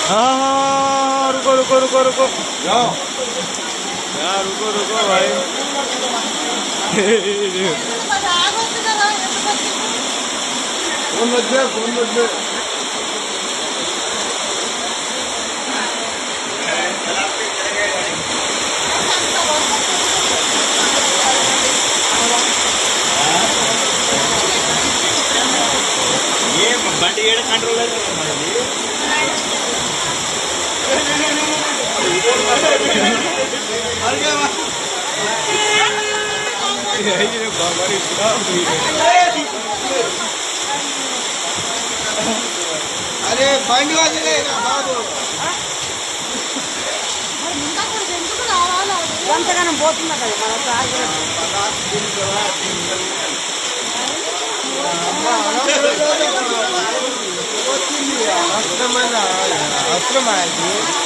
हाँ रुको रुको रुको रुको जाओ यार रुको रुको भाई फोन बजे ये बंटी ये कंट्रोलर अरे బండి వదిలేరా బాబు ఎంతగానో పోతున్నా కదా మన అస్త్రమైన